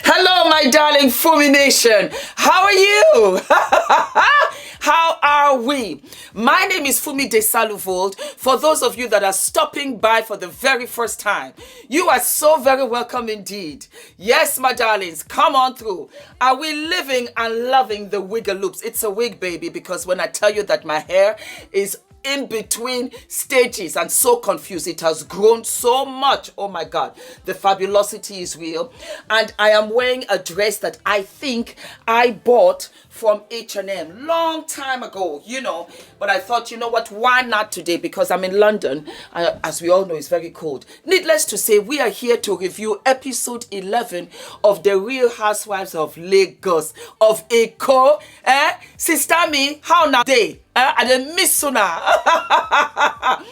Hello, my darling Fumi Nation. How are you? How are we? My name is Fumidesaluvold. For those of you that are stopping by for the very first time, you are so very welcome indeed. Yes, my darlings, come on through. Are we living and loving the wigaloops? It's a wig, baby, because when I tell you that my hair is in between stages and so confused, it has grown so much. Oh my God, the fabulosity is real. And I am wearing a dress that I think I bought from H&M long time ago, you know, but I thought, you know what, why not today? Because I'm in London, as we all know, it's very cold. Needless to say, we are here to review episode 11 of The Real Housewives of Lagos of Eko. Sister me, how now day? I didn't miss sooner. A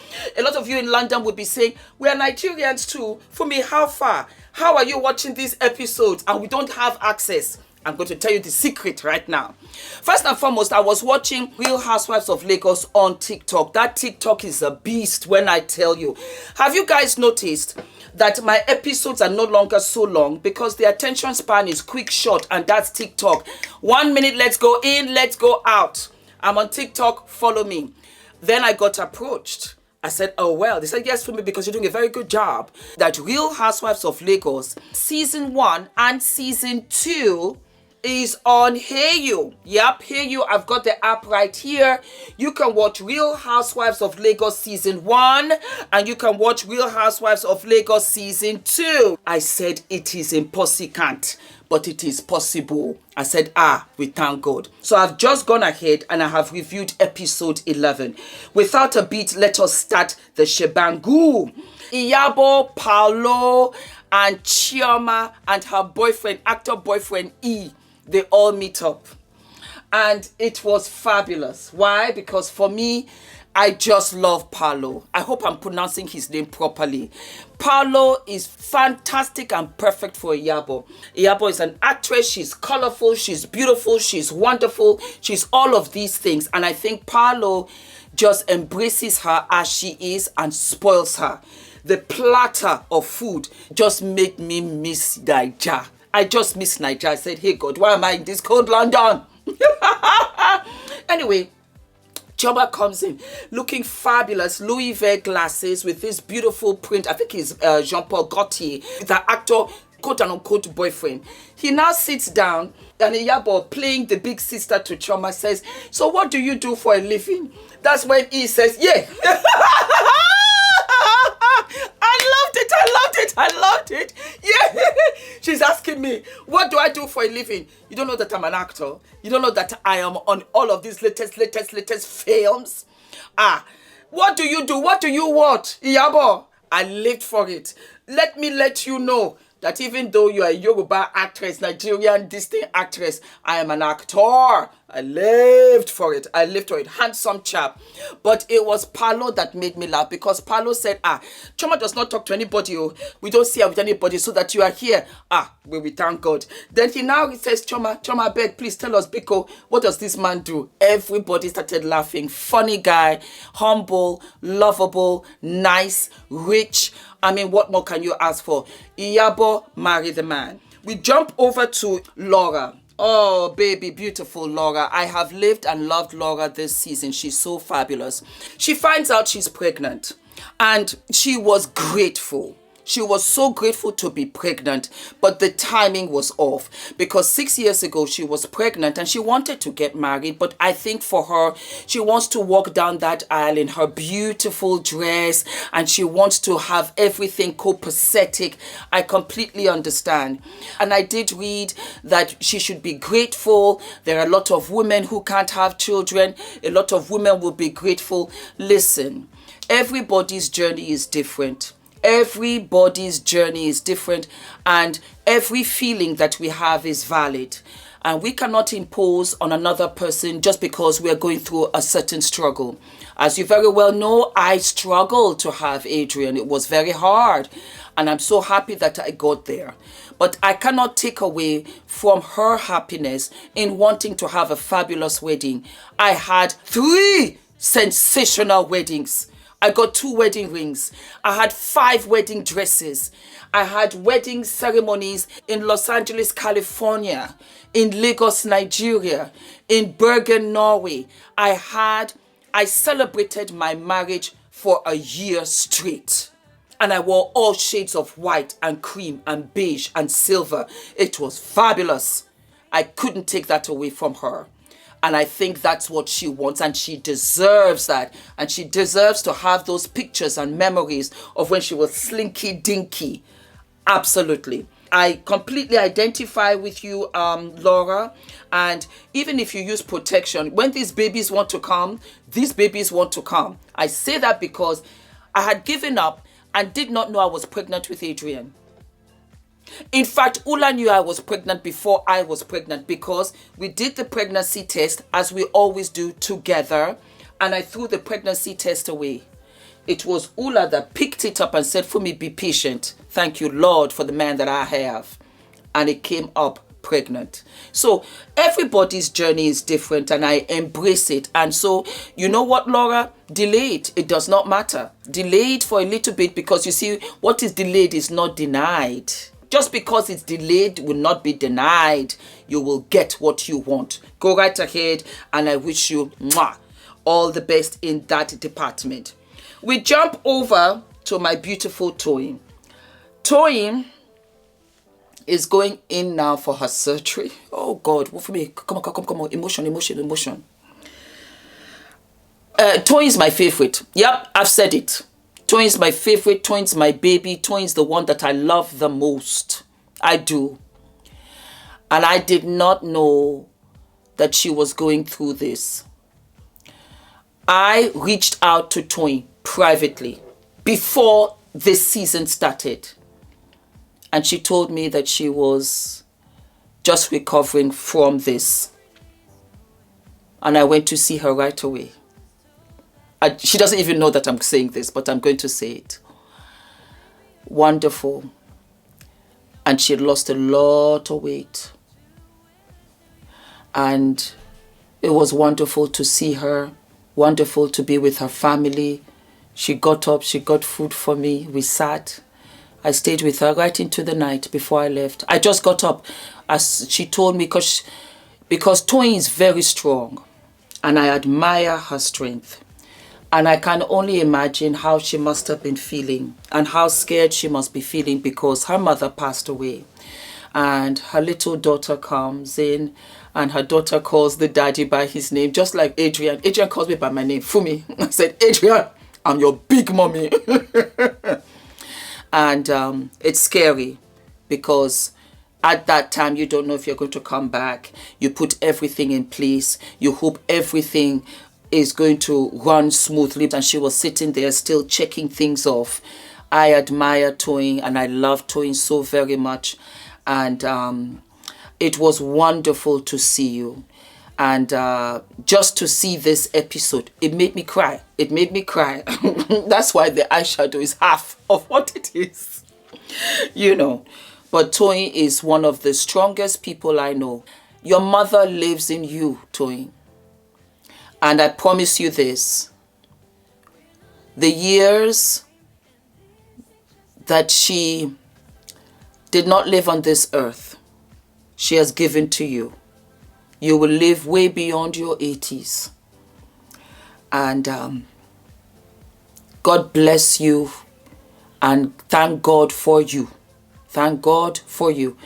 lot of you in London would be saying, we are Nigerians too. For me, how far? How are you watching these episodes and we don't have access? I'm going to tell you the secret right now. First and foremost, I was watching Real Housewives of Lagos on TikTok. That TikTok is a beast when I tell you. Have you guys noticed that my episodes are no longer so long because the attention span is quick, short, and that's TikTok. 1 minute, let's go in, let's go out. I'm on TikTok, follow me. Then I got approached. I said, oh, well. They said, yes, for me, because you're doing a very good job. That Real Housewives of Lagos, season 1 and season 2 is on HeyYou. Yep, HeyYou. I've got the app right here. You can watch Real Housewives of Lagos season 1 and you can watch Real Housewives of Lagos season 2. I said it is impossible, but it is possible. I said, we thank God. So I've just gone ahead and I have reviewed episode 11. Without a beat, let us start the shebangu. Iyabo, Paolo, and CHIOMA and her boyfriend, actor boyfriend E, they all meet up. And it was fabulous. Why? Because for me, I just love Paolo. I hope I'm pronouncing his name properly. Paolo is fantastic and perfect for Iyabo. Iyabo is an actress. She's colorful. She's beautiful. She's wonderful. She's all of these things. And I think Paolo just embraces her as she is and spoils her. The platter of food just made me miss Nigeria. I just miss Nigeria. I said, hey God, why am I in this cold London? Anyway, CHIOMA comes in looking fabulous, Louis V glasses with this beautiful print. I think it's Jean-Paul Gaultier, the actor, quote and unquote boyfriend. He now sits down and Iyabo, playing the big sister to CHIOMA, says, so what do you do for a living? That's when he says, yeah. I loved it. Yeah. She's asking me, what do I do for a living? You don't know that I'm an actor. You don't know that I am on all of these latest films. What do you do? What do you want? Iyabo, I lived for it. Let me let you know that even though you are a Yoruba actress, Nigerian distinct actress, I am an actor. I lived for it. Handsome chap. But it was Paolo that made me laugh because Paolo said, CHIOMA does not talk to anybody. We don't see her with anybody so that you are here. We thank God. Then he now says, CHIOMA, I beg, please tell us, Biko, what does this man do? Everybody started laughing. Funny guy, humble, lovable, nice, rich. I mean, what more can you ask for? Iyabo married the man. We jump over to Laura. Oh, baby, beautiful Laura. I have lived and loved Laura this season. She's so fabulous. She finds out she's pregnant and she was grateful. She was so grateful to be pregnant, but the timing was off because 6 years ago she was pregnant and she wanted to get married. But I think for her, she wants to walk down that aisle in her beautiful dress and she wants to have everything copacetic. I completely understand. And I did read that she should be grateful. There are a lot of women who can't have children. A lot of women will be grateful. Listen, everybody's journey is different. Everybody's journey is different and every feeling that we have is valid. And we cannot impose on another person just because we are going through a certain struggle. As you very well know, I struggled to have Adrian. It was very hard. And I'm so happy that I got there. But I cannot take away from her happiness in wanting to have a fabulous wedding. I had 3 sensational weddings. I got 2 wedding rings. I had 5 wedding dresses. I had wedding ceremonies in Los Angeles, California, in Lagos, Nigeria, in Bergen, Norway. I celebrated my marriage for a year straight. And I wore all shades of white and cream and beige and silver. It was fabulous. I couldn't take that away from her. And I think that's what she wants, and she deserves that. And she deserves to have those pictures and memories of when she was slinky dinky. Absolutely. I completely identify with you, Laura. And even if you use protection, when these babies want to come, these babies want to come. I say that because I had given up and did not know I was pregnant with Adrian. In fact, Ula knew I was pregnant before I was pregnant, because we did the pregnancy test, as we always do, together, and I threw the pregnancy test away. It was Ula that picked it up and said, "Fumi, be patient. Thank you, Lord, for the man that I have." And it came up pregnant. So everybody's journey is different, and I embrace it. And so, you know what, Laura? Delay it. It does not matter. Delay it for a little bit, because you see, what is delayed is not denied. Just because it's delayed will not be denied. You will get what you want. Go right ahead, and I wish you all the best in that department. We jump over to my beautiful Toyin. Toyin is going in now for her surgery. Oh God, for me, come on, emotion. Toyin's my favorite. Yep, I've said it. Toyin's my favorite. Toyin's my baby. Toyin's the one that I love the most. I do. And I did not know that she was going through this. I reached out to Toyin privately before this season started. And she told me that she was just recovering from this. And I went to see her right away. She doesn't even know that I'm saying this, but I'm going to say it. Wonderful. And she had lost a lot of weight. And it was wonderful to see her. Wonderful to be with her family. She got up, she got food for me. We sat. I stayed with her right into the night before I left. I just got up, as she told me, because Toyin is very strong. And I admire her strength. And I can only imagine how she must have been feeling and how scared she must be feeling, because her mother passed away. And her little daughter comes in, and her daughter calls the daddy by his name, just like Adrian. Adrian calls me by my name, Fumi. I said, "Adrian, I'm your big mommy." And it's scary, because at that time, you don't know if you're going to come back. You put everything in place. You hope everything is going to run smoothly. And she was sitting there still checking things off. I admire Toyin, and I love Toyin so very much. And it was wonderful to see you. And just to see this episode, it made me cry. It made me cry. That's why the eyeshadow is half of what it is. You know. But Toyin is one of the strongest people I know. Your mother lives in you, Toyin. And I promise you this. The years that she did not live on this earth, she has given to you. You will live way beyond your 80s. And God bless you, and thank God for you. Thank God for you.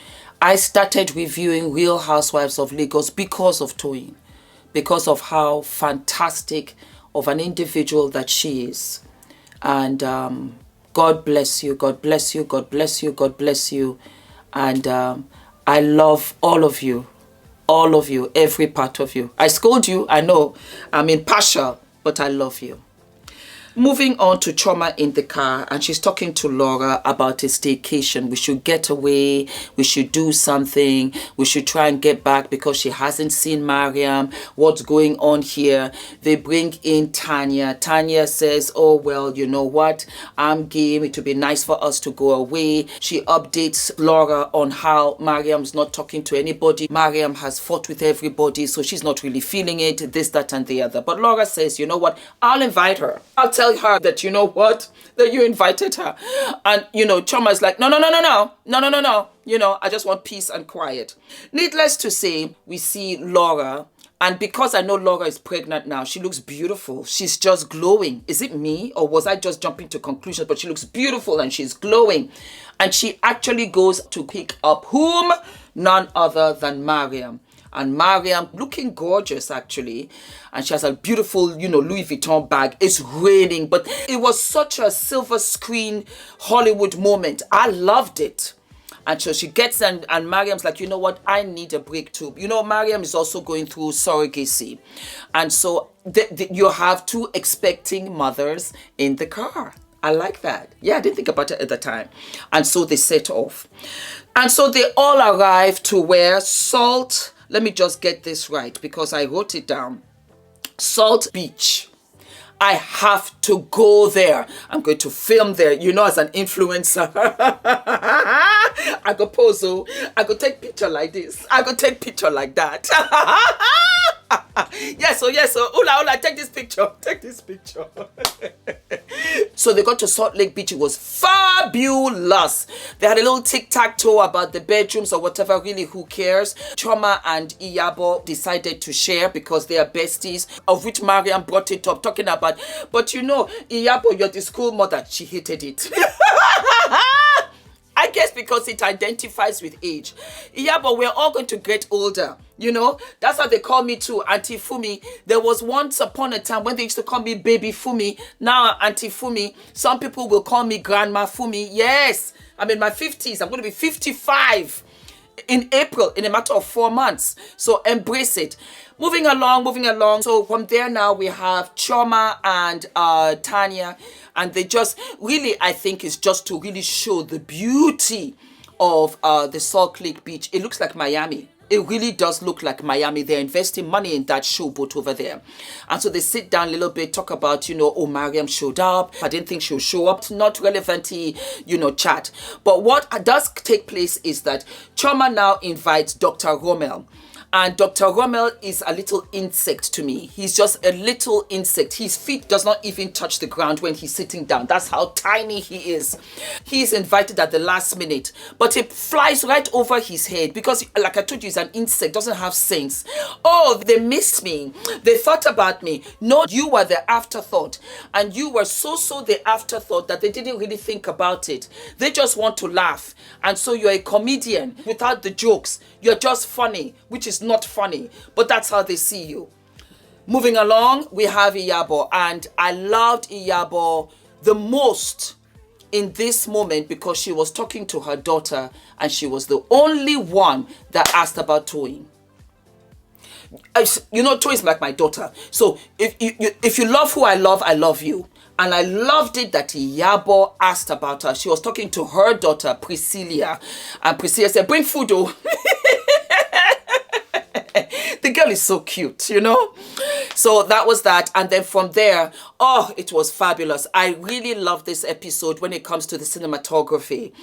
I started reviewing Real Housewives of Lagos because of Toyin, because of how fantastic of an individual that she is. And God bless you, God bless you, God bless you, God bless you. And I love all of you, every part of you. I scold you, I know, I'm impartial, but I love you. Moving on to Chioma in the car, and she's talking to Laura about a staycation. We should get away. We should do something. We should try and get back because she hasn't seen Mariam. What's going on here? They bring in Tanya. Tanya says, "Oh, well, you know what? I'm game. It would be nice for us to go away." She updates Laura on how Mariam's not talking to anybody. Mariam has fought with everybody, so she's not really feeling it, this, that, and the other. But Laura says, "You know what? I'll invite her. I'll tell tell her that, you know what, that you invited her. And, you know, Chioma is like, no, no, no, no, no, no, no, no, no. You know, I just want peace and quiet. Needless to say, we see Laura. And because I know Laura is pregnant now, she looks beautiful. She's just glowing. Is it me, or was I just jumping to conclusions? But she looks beautiful and she's glowing. And she actually goes to pick up whom? None other than Mariam. And Mariam looking gorgeous, actually. And she has a beautiful, you know, Louis Vuitton bag. It's raining, but it was such a silver screen Hollywood moment. I loved it. And so she gets and Mariam's like, you know what, I need a break too. You know, Mariam is also going through surrogacy. And so you have two expecting mothers in the car. I like that. Yeah, I didn't think about it at the time. And so they set off. And so they all arrive to where? Salt. Let me just get this right because I wrote it down. Salt Beach. I have to go there. I'm going to film there. You know, as an influencer, I go pose. I go take picture like this. I go take picture like that. Yes, so Ola, take this picture. Take this picture. So they got to Salt Lake Beach. It was fabulous. They had a little tic-tac-toe about the bedrooms or whatever. Really, who cares? Chioma and Iyabo decided to share because they are besties, of which Mariam brought it up, talking about, but you know, Iyabo, you're the school mother. She hated it. I guess because it identifies with age. Iyabo, we're all going to get older. You know, that's how they call me too, Auntie Fumi. There was once upon a time when they used to call me Baby Fumi. Now, Auntie Fumi. Some people will call me Grandma Fumi. Yes, I'm in my 50s. I'm going to be 55 in April, in a matter of 4 months. So embrace it. Moving along. So from there now we have Chioma and Tanya. And they just really, I think, is just to really show the beauty of the Salt Lake Beach. It looks like Miami. It really does look like Miami. They're investing money in that showboat over there. And so they sit down a little bit, talk about, you know, oh, Mariam showed up. I didn't think she'll show up. Not relevant-y, you know, chat. But what does take place is that Chioma now invites Dr. Rommel. And Dr. Rommel is a little insect to me. He's just a little insect. His feet does not even touch the ground when he's sitting down. That's how tiny he is. He's invited at the last minute, but it flies right over his head because, like I told you, he's an insect, doesn't have sense. Oh, they missed me. They thought about me. No, you were the afterthought. And you were so the afterthought that they didn't really think about it. They just want to laugh. And so you're a comedian without the jokes. You're just funny, which is not funny, but that's how they see you. Moving along, we have Iyabo, and I loved Iyabo the most in this moment because she was talking to her daughter and she was the only one that asked about towing. You know, Toy is like my daughter. So if you love who I love you. And I loved it that Iyabo asked about her. She was talking to her daughter, Priscilla. And Priscilla said, bring food, oh. The girl is so cute, you know. So that was that. And then from there, oh, it was fabulous. I really love this episode when it comes to the cinematography.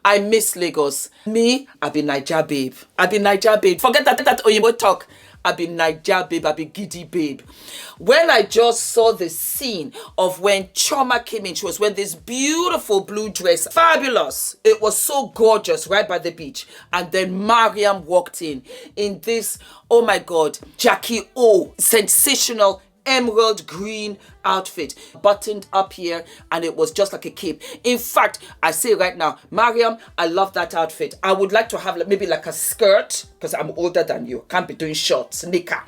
I miss Lagos. Me, I be Naija babe. I be Naija babe. Forget that Oyinbo talk. I be Naija babe, I be giddy babe. When I just saw the scene of when Chioma came in, she was wearing this beautiful blue dress. Fabulous. It was so gorgeous right by the beach. And then Mariam walked in this, oh my God, Jackie O, sensational emerald green outfit, buttoned up here, and it was just like a cape. In fact, I say right now, Mariam, I love that outfit. I would like to have maybe like a skirt, because I'm older than you. Can't be doing shorts, knicker.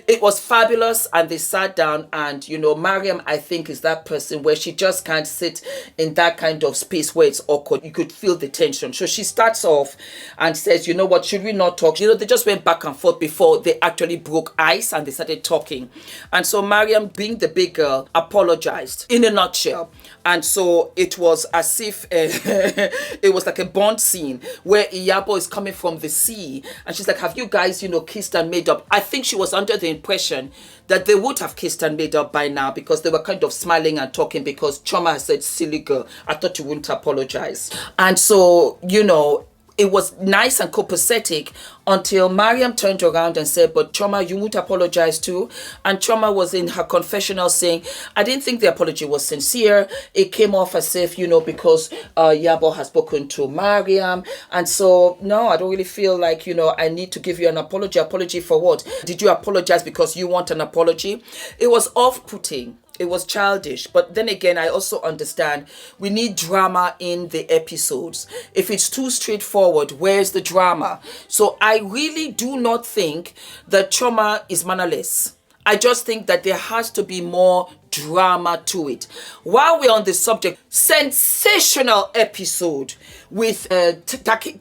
It was fabulous, and they sat down, and you know, Mariam, I think, is that person where she just can't sit in that kind of space where it's awkward. You could feel the tension. So she starts off and says, you know what, should we not talk? You know, they just went back and forth before they actually broke ice and they started talking. And so Mariam, being the big girl, apologized in a nutshell. And so it was as if it was like a Bond scene where Iyabo is coming from the sea and she's like, have you guys, you know, kissed and made up? I think she was under the impression that they would have kissed and made up by now because they were kind of smiling and talking because Chioma has said, silly girl, I thought you wouldn't apologize. And so, you know, it was nice and copacetic until Mariam turned around and said, but Chioma, you would apologize too. And Chioma was in her confessional saying, I didn't think the apology was sincere. It came off as if, you know, because Iyabo has spoken to Mariam. And so, no, I don't really feel like, you know, I need to give you an apology. Apology for what? Did you apologize because you want an apology? It was off-putting. It was childish. But then again, I also understand we need drama in the episodes. If it's too straightforward, where's the drama? So I really do not think that Chioma is mannerless. I just think that there has to be more drama to it. While we're on the subject, sensational episode with TOKE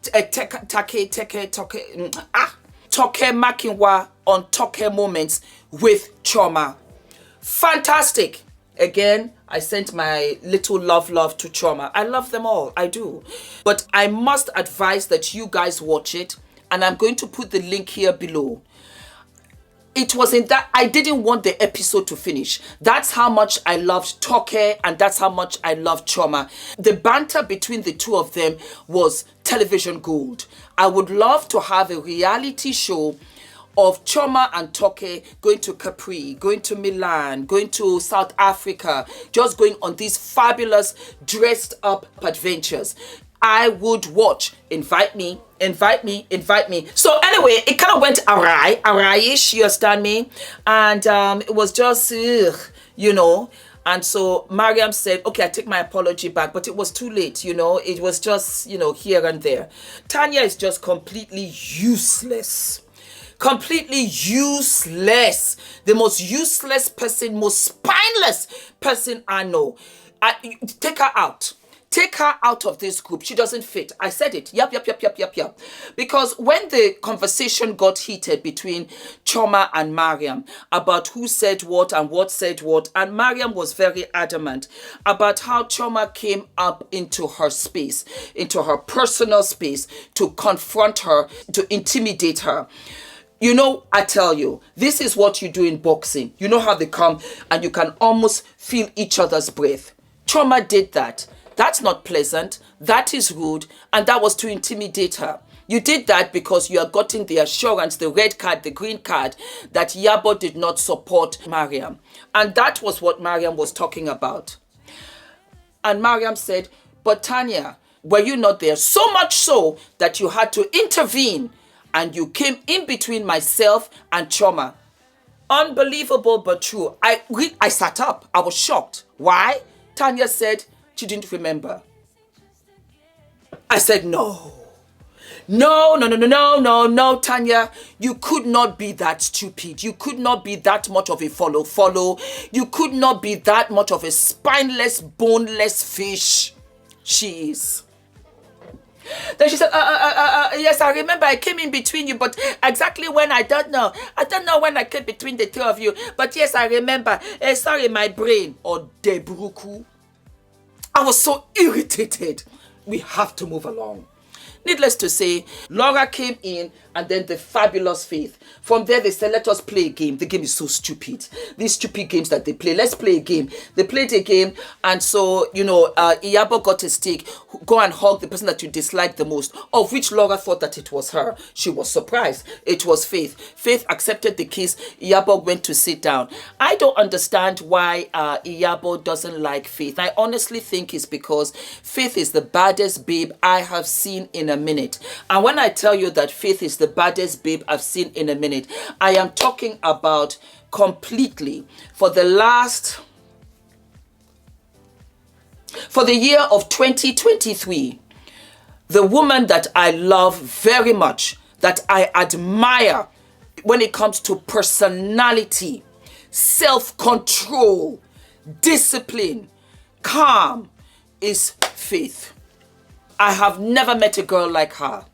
MAKINWA on TOKE moments with Chioma. Fantastic. Again, I sent my little love to Chioma. I love them all. I do. But I must advise that you guys watch it. And I'm going to put the link here below. It was in that I didn't want the episode to finish. That's how much I loved TOKE and that's how much I loved Chioma. The banter between the two of them was television gold. I would love to have a reality show of Chioma and TOKE going to Capri, going to Milan, going to South Africa, just going on these fabulous dressed up adventures. I would watch. Invite me, invite me, invite me. So anyway, it kind of went awry-ish, you understand me? And it was just, you know. And so Mariam said, okay, I take my apology back, but it was too late, you know. It was just, you know, here and there. Tanya is just completely useless. Completely useless. The most useless person, most spineless person I know. Take her out. Take her out of this group. She doesn't fit. I said it. Yep. Because when the conversation got heated between Chioma and Mariam about who said what and what said what, and Mariam was very adamant about how Chioma came up into her space, into her personal space, to confront her, to intimidate her. You know, I tell you, this is what you do in boxing. You know how they come and you can almost feel each other's breath. Chioma did that. That's not pleasant. That is rude. And that was to intimidate her. You did that because you are getting the assurance, the red card, the green card, that Iyabo did not support Mariam. And that was what Mariam was talking about. And Mariam said, but Tanya, were you not there? So much so that you had to intervene and you came in between myself and Chioma. Unbelievable but true. I sat up. I was shocked. Why? Tanya said she didn't remember. I said, no, Tanya. You could not be that stupid. You could not be that much of a follow. You could not be that much of a spineless, boneless fish. She is. Then she said, yes, I remember I came in between you, but exactly when, I don't know. I don't know when I came between the two of you. But yes, I remember. Sorry, my brain. Or Debruku. I was so irritated. We have to move along. Needless to say, Laura came in and then the fabulous Faith. From there, they said, let us play a game. The game is so stupid. These stupid games that they play. Let's play a game. They played a game. And so, you know, Iyabo got a stick. Go and hug the person that you dislike the most. Of which Laura thought that it was her. She was surprised. It was Faith. Faith accepted the kiss. Iyabo went to sit down. I don't understand why Iyabo doesn't like Faith. I honestly think it's because Faith is the baddest babe I have seen in a minute. And when I tell you that Faith is the baddest babe I've seen in a minute, I am talking about completely for the year of 2023, the woman that I love very much, that I admire when it comes to personality, self-control, discipline, calm, is Faith. I have never met a girl like her.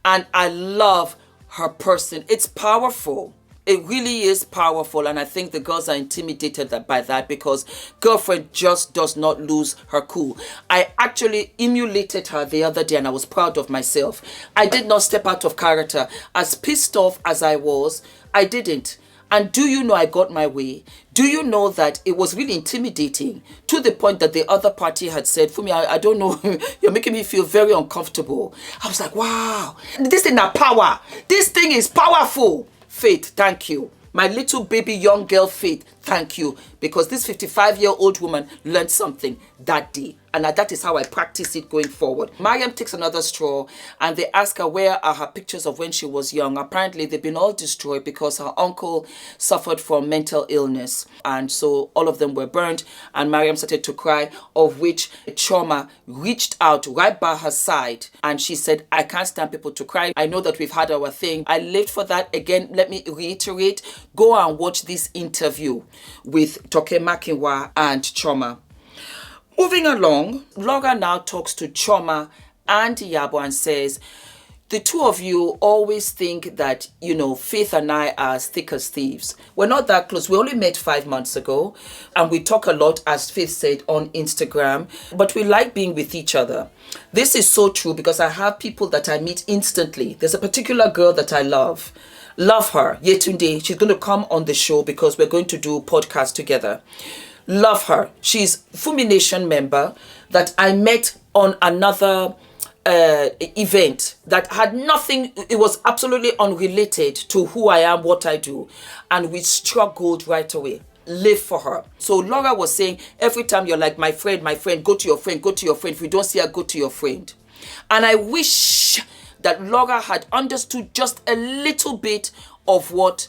And I love her person. It's powerful. It really is powerful. And I think the girls are intimidated by that because girlfriend just does not lose her cool. I actually emulated her the other day and I was proud of myself. I did not step out of character. As pissed off as I was, I didn't. And do you know I got my way? Do you know that it was really intimidating to the point that the other party had said, Fumi, I don't know, you're making me feel very uncomfortable. I was like, wow, this thing is power. This thing is powerful. Faith, thank you. My little baby young girl Faith, thank you. Because this 55-year-old woman learned something that day. And that is how I practice it going forward. Mariam takes another straw and they ask her where are her pictures of when she was young. Apparently they've been all destroyed because her uncle suffered from mental illness. And so all of them were burned and Mariam started to cry, of which CHIOMA reached out right by her side. And she said, I can't stand people to cry. I know that we've had our thing. I lived for that. Again, let me reiterate, go and watch this interview with TOKE MAKINWA and CHIOMA. Moving along, Laura now talks to CHIOMA and Iyabo and says, the two of you always think that, you know, Faith and I are as thick as thieves. We're not that close. We only met 5 months ago and we talk a lot, as Faith said, on Instagram, but we like being with each other. This is so true because I have people that I meet instantly. There's a particular girl that I love her, Yetunde. She's going to come on the show because we're going to do podcast together. Love her. She's Fumi Nation member that I met on another event that had nothing, it was absolutely unrelated to who I am, what I do. And we struggled right away. Live for her. So Laura was saying, every time you're like, my friend, go to your friend, go to your friend. If you don't see her, go to your friend. And I wish that Laura had understood just a little bit of what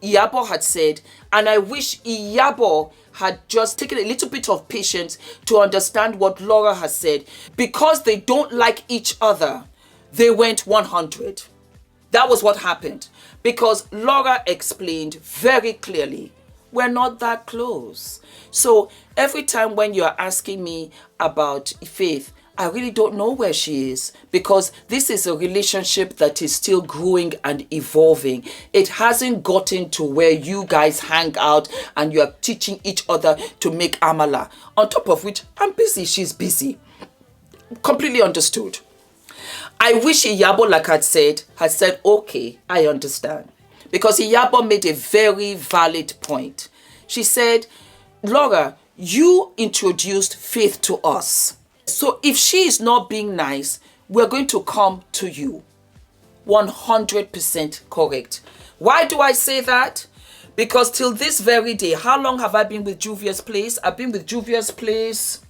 Iyabo had said. And I wish Iyabo had just taken a little bit of patience to understand what Laura has said. Because they don't like each other, they went 100. That was what happened. Because Laura explained very clearly, we're not that close. So every time when you're asking me about Faith, I really don't know where she is, because this is a relationship that is still growing and evolving. It hasn't gotten to where you guys hang out and you are teaching each other to make amala. On top of which, I'm busy, she's busy. Completely understood. I wish Iyabo, like I said, had said, okay, I understand. Because Iyabo made a very valid point. She said, Laura, you introduced Faith to us. So if she is not being nice, we're going to come to you. 100% correct. Why do I say that? Because till this very day, how long have I been with Juvia's place? I've been with Juvia's place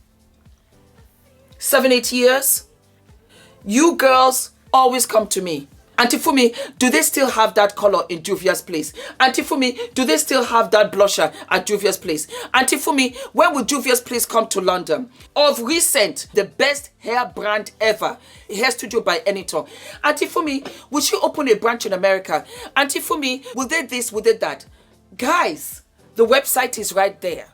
7-8 years. You girls always come to me. Auntie Fumi, do they still have that color in Juvia's place? Auntie Fumi, do they still have that blusher at Juvia's place? Auntie Fumi, when will Juvia's place come to London? Of recent, the best hair brand ever, hair studio by ENITAN. Auntie Fumi, will she open a branch in America? Auntie Fumi, will they this, will they that? Guys, the website is right there.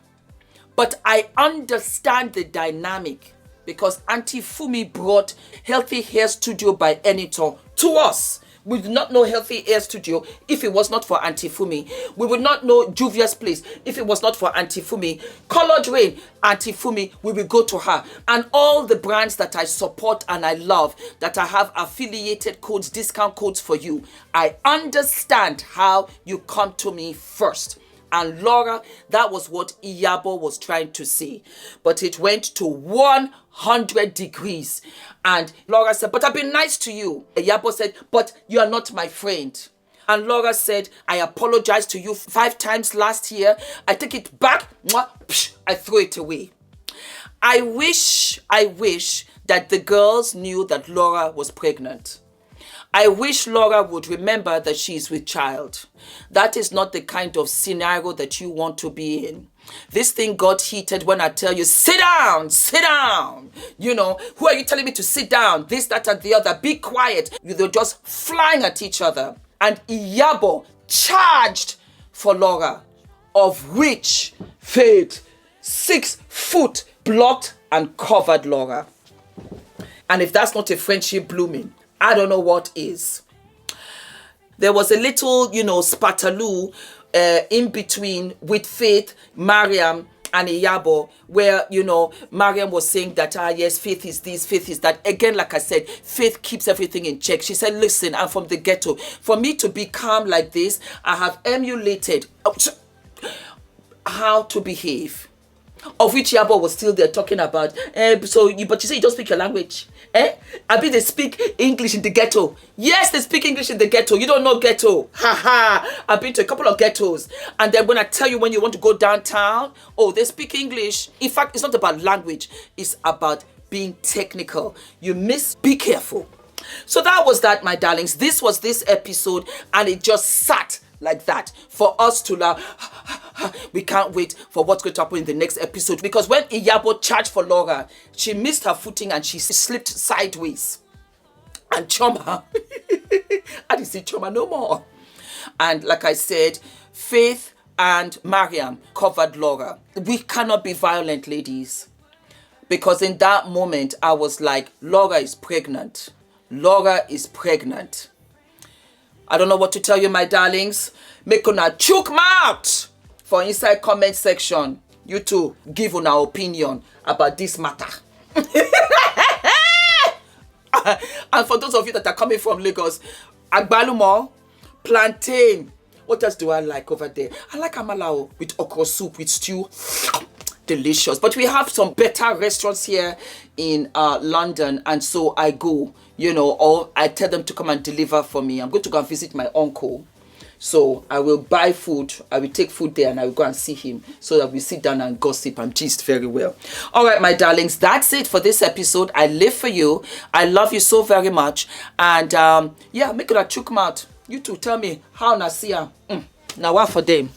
But I understand the dynamic because Auntie Fumi brought Healthy Hair Studio by ENITAN to us. We would not know Healthy Hair Studio if it was not for Auntie Fumi. We would not know Juvia's place if it was not for Auntie Fumi. Colored Rain, Auntie Fumi, we will go to her. And all the brands that I support and I love, that I have affiliated codes, discount codes for you. I understand how you come to me first. And Laura, that was what Iyabo was trying to say. But it went to 100 degrees. And Laura said, but I've been nice to you. Iyabo said, but you are not my friend. And Laura said, I apologized to you 5 times last year. I take it back. I throw it away. I wish that the girls knew that Laura was pregnant. I wish Laura would remember that she's with child. That is not the kind of scenario that you want to be in. This thing got heated when I tell you, sit down, sit down. You know, who are you telling me to sit down? This, that, and the other. Be quiet. They're just flying at each other. And Iyabo charged for Laura, of which Faith 6 foot blocked and covered Laura. And if that's not a friendship blooming, I don't know what is. There was a little, spataloo in between with Faith, Mariam, and Iyabo, where, you know, Mariam was saying that, yes, faith is this, faith is that. Again, like I said, faith keeps everything in check. She said, listen, I'm from the ghetto. For me to be calm like this, I have emulated how to behave. Of which Iyabo was still there talking about, but you say you don't speak your language. I mean, they speak English in the ghetto. Yes, they speak English in the ghetto. You don't know ghetto. Ha ha. I've been to a couple of ghettos. And then when I tell you when you want to go downtown, oh, they speak English. In fact, it's not about language. It's about being technical. You miss, be careful. So that was that, my darlings. This was this episode, and it just sat like that for us to laugh. We can't wait for what's going to happen in the next episode, because when Iyabo charged for Laura, she missed her footing and she slipped sideways. And CHIOMA, I didn't see CHIOMA no more. And like I said, Faith and Mariam covered Laura. We cannot be violent, ladies, because in that moment I was like, Laura is pregnant. Laura is pregnant. I don't know what to tell you, my darlings. Make una chook mouth for inside comment section. You two give una opinion about this matter. And for those of you that are coming from Lagos, agbalumo, plantain. What else do I like over there? I like amala with okra soup, with stew. Delicious. But we have some better restaurants here in London, and so I go, you know, or I tell them to come and deliver for me. I'm going to go and visit my uncle, so I will buy food. I will take food there and I will go and see him, so that we sit down and gossip and gist very well. All right, my darlings, that's it for this episode. I live for you. I love you so very much. And yeah, make it a chook mouth. You two tell me how Nasia. Now what for them?